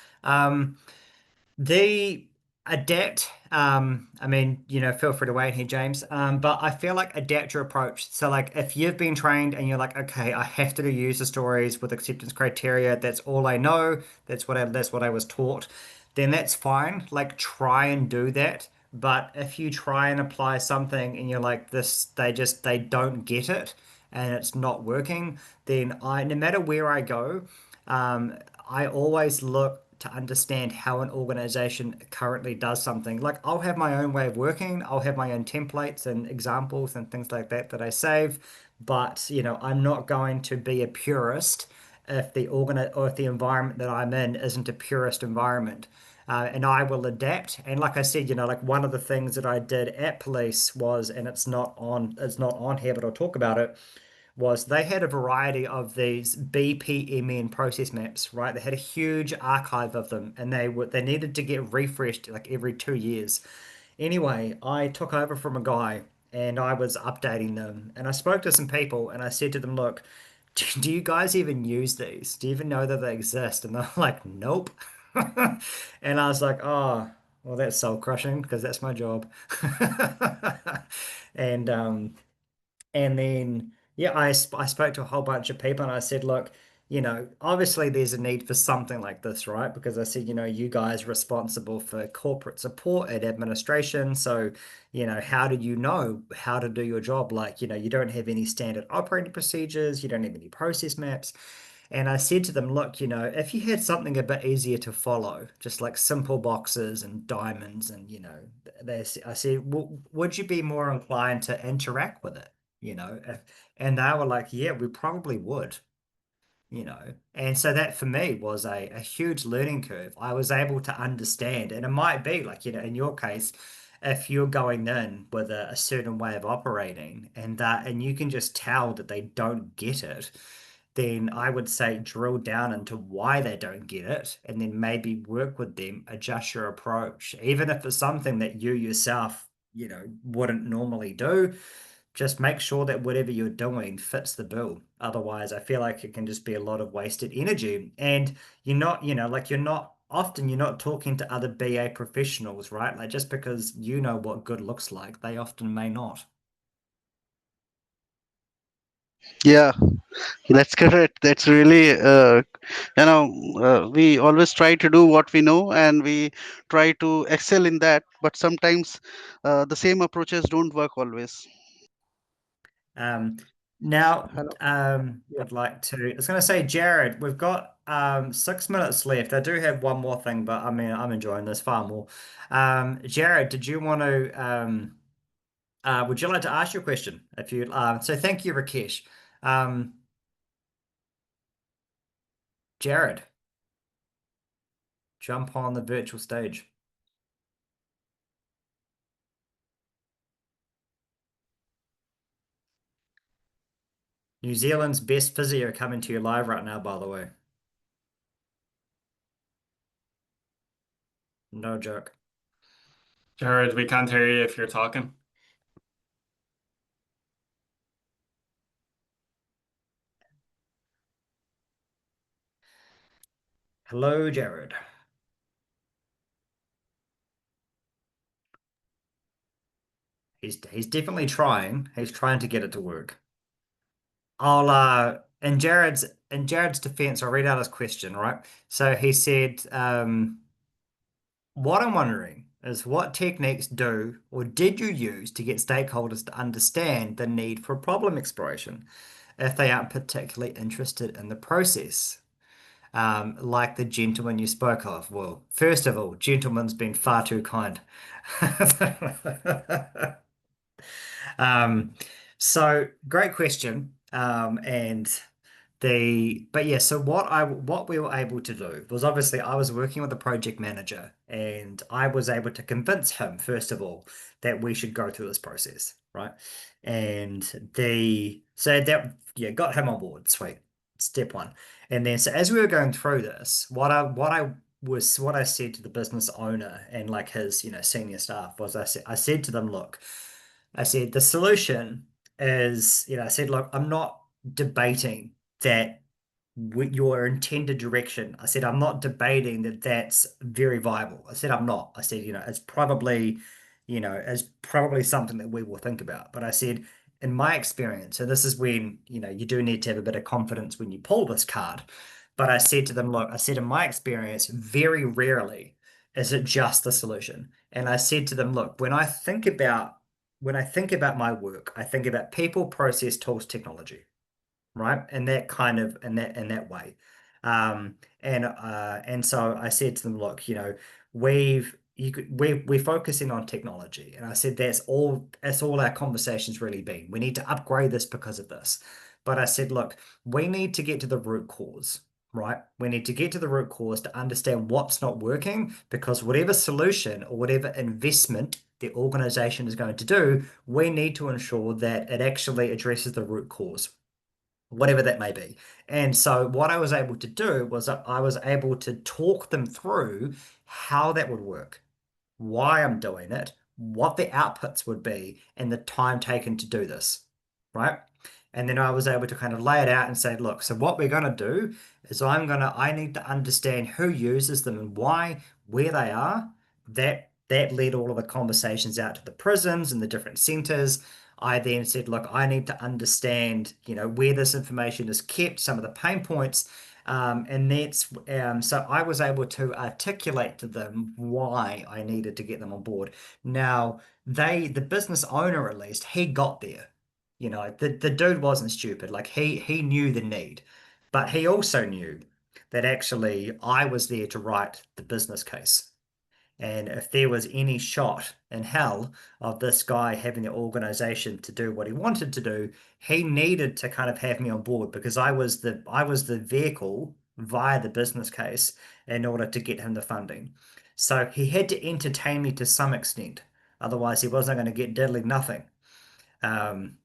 The adapt, I mean, feel free to weigh in here, James. But I feel like adapt your approach. So like if you've been trained and you're like, okay, I have to do user stories with acceptance criteria, that's all I know, that's what I was taught, then that's fine. Like try and do that. But if you try and apply something and you're like this, they don't get it and it's not working, then no matter where I go, um, I always look to understand how an organization currently does something. Like I'll have my own way of working, I'll have my own templates and examples and things like that that I save, but I'm not going to be a purist if the environment that I'm in isn't a purist environment. And I will adapt. And like I said, like one of the things that I did at police was, and it's not on here, but I'll talk about it, was they had a variety of these BPMN process maps, right? They had a huge archive of them, and they needed to get refreshed like every 2 years. Anyway, I took over from a guy and I was updating them, and I spoke to some people and I said to them, "Look, do you guys even use these? Do you even know that they exist?" And they're like, "Nope." And I was like, "Oh, well, that's soul crushing because that's my job." And and then, yeah, I spoke to a whole bunch of people and I said, look, obviously there's a need for something like this, right? Because I said, you guys are responsible for corporate support and administration. So, how do you know how to do your job? Like, you don't have any standard operating procedures, you don't have any process maps. And I said to them, look, if you had something a bit easier to follow, just like simple boxes and diamonds, and I said, would you be more inclined to interact with it? And they were like, yeah, we probably would, and so that for me was a huge learning curve. I was able to understand, and it might be like, in your case, if you're going in with a certain way of operating and you can just tell that they don't get it, then I would say drill down into why they don't get it and then maybe work with them, adjust your approach, even if it's something that you yourself, wouldn't normally do. just make sure that whatever you're doing fits the bill. Otherwise, I feel like it can just be a lot of wasted energy. And you're not, like you're not talking to other BA professionals, right? Like just because you know what good looks like, they often may not. Yeah, that's correct. That's really, we always try to do what we know and we try to excel in that. But sometimes the same approaches don't work always. Um, now, Hello. Yeah. I was going to say, Jared, we've got 6 minutes left. I do have one more thing, but I mean, I'm enjoying this far more. Jared, did you want to, would you like to ask your question? So thank you, Rakesh. Um, Jared, jump on the virtual stage. New Zealand's best physio coming to you live right now, by the way. No joke. Jared, we can't hear you if you're talking. Hello, Jared. He's definitely trying. He's trying to get it to work. In Jared's defense, I'll read out his question, right? So he said, what I'm wondering is what techniques do or did you use to get stakeholders to understand the need for problem exploration if they aren't particularly interested in the process? Like the gentleman you spoke of. Well, first of all, gentleman's been far too kind. Um, so great question. But yeah, so what we were able to do was obviously I was working with a project manager and I was able to convince him, first of all, that we should go through this process, right? And got him on board. Sweet. Step one. And then so as we were going through this, what I said to the business owner and like his, senior staff was I said to them, look, I said the solution is, I said, look, I'm not debating that with your intended direction. I said, I'm not debating that that's very viable. I said, I'm not. I said, it's probably something that we will think about. But I said, in my experience, and this is when, you do need to have a bit of confidence when you pull this card. But I said to them, look, I said, in my experience, very rarely is it just the solution. And I said to them, look, when I think about my work, I think about people, process, tools, technology, right? And that kind of in that way. And so I said to them, look, we're focusing on technology. And I said that's all our conversations really been. We need to upgrade this because of this. But I said, look, we need to get to the root cause. Right? We need to get to the root cause to understand what's not working because whatever solution or whatever investment the organization is going to do, we need to ensure that it actually addresses the root cause, whatever that may be. And so what I was able to do was I was able to talk them through how that would work, why I'm doing it, what the outputs would be, and the time taken to do this, right? And then I was able to kind of lay it out and say, look, so what we're going to do is I need to understand who uses them and why, where they are. That led all of the conversations out to the prisons and the different centers. I then said, look, I need to understand, where this information is kept, some of the pain points. So I was able to articulate to them why I needed to get them on board. Now, the business owner at least, he got there. The dude wasn't stupid. Like he knew the need, but he also knew that actually I was there to write the business case. And if there was any shot in hell of this guy having the organization to do what he wanted to do, he needed to kind of have me on board because I was the vehicle via the business case in order to get him the funding. So he had to entertain me to some extent. Otherwise, he wasn't going to get diddly nothing. Um,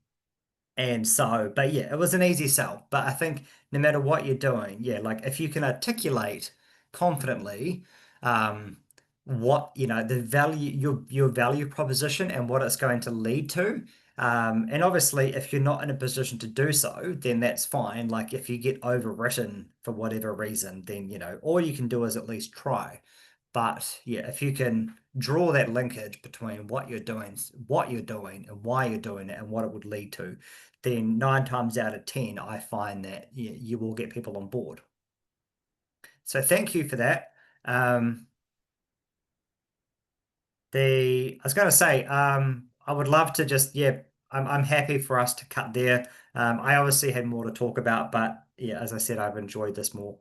but yeah, it was an easy sell. But I think no matter what you're doing, yeah, like if you can articulate confidently, um, what, the value, your value proposition and what it's going to lead to. And obviously, if you're not in a position to do so, then that's fine. Like if you get overwritten for whatever reason, then, all you can do is at least try. But yeah, if you can draw that linkage between what you're doing, and why you're doing it and what it would lead to, then 9 times out of 10, I find that you will get people on board. So thank you for that. I was going to say, I would love to just, yeah, I'm happy for us to cut there. I obviously had more to talk about, but yeah, as I said, I've enjoyed this more.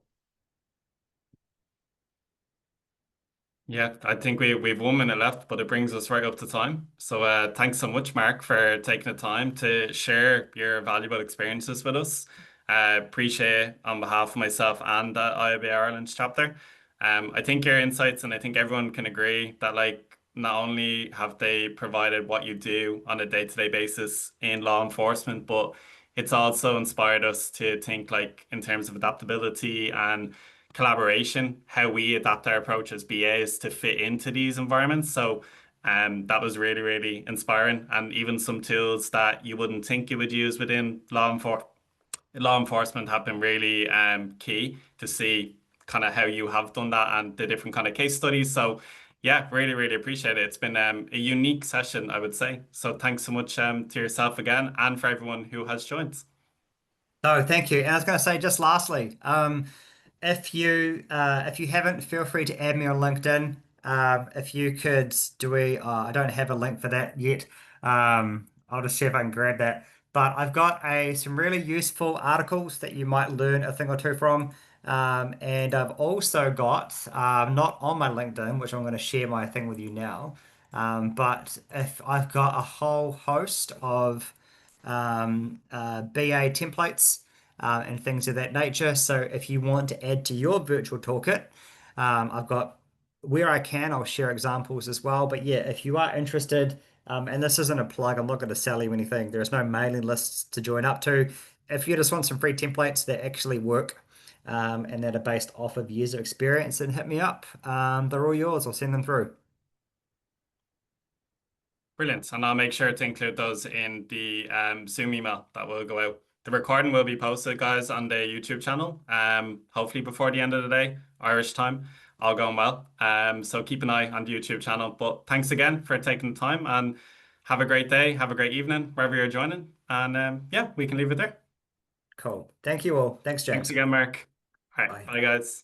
Yeah, I think we've 1 minute left, but it brings us right up to time. So thanks so much, Mark, for taking the time to share your valuable experiences with us. Appreciate it on behalf of myself and the IAB Ireland chapter. I think your insights, and I think everyone can agree that like not only have they provided what you do on a day-to-day basis in law enforcement, but it's also inspired us to think like in terms of adaptability and collaboration, how we adapt our approach as BAs to fit into these environments. So that was really, really inspiring. And even some tools that you wouldn't think you would use within law enforcement have been really key to see kind of how you have done that and the different kind of case studies. So yeah, really, really appreciate it. It's been a unique session, I would say. So thanks so much to yourself again and for everyone who has joined. No, thank you. And I was going to say, just lastly, if you haven't, feel free to add me on LinkedIn. If you could I don't have a link for that yet. I'll just see if I can grab that. But I've got some really useful articles that you might learn a thing or two from. And I've also got, not on my LinkedIn, which I'm going to share my thing with you now. But if I've got a whole host of BA templates and things of that nature. So if you want to add to your virtual toolkit, I've got where I can, I'll share examples as well. But yeah, if you are interested, and this isn't a plug, I'm not going to sell you anything. There's no mailing lists to join up to. If you just want some free templates that actually work and that are based off of years of experience, then hit me up. They're all yours. I'll send them through. Brilliant. And I'll make sure to include those in the Zoom email that will go out. The recording will be posted, guys, on the YouTube channel, hopefully before the end of the day, Irish time, all going well. So keep an eye on the YouTube channel. But thanks again for taking the time and have a great day, have a great evening, wherever you're joining. And yeah, we can leave it there. Cool. Thank you all. Thanks, Thanks James. again, Mark. All right. Bye. Bye, guys.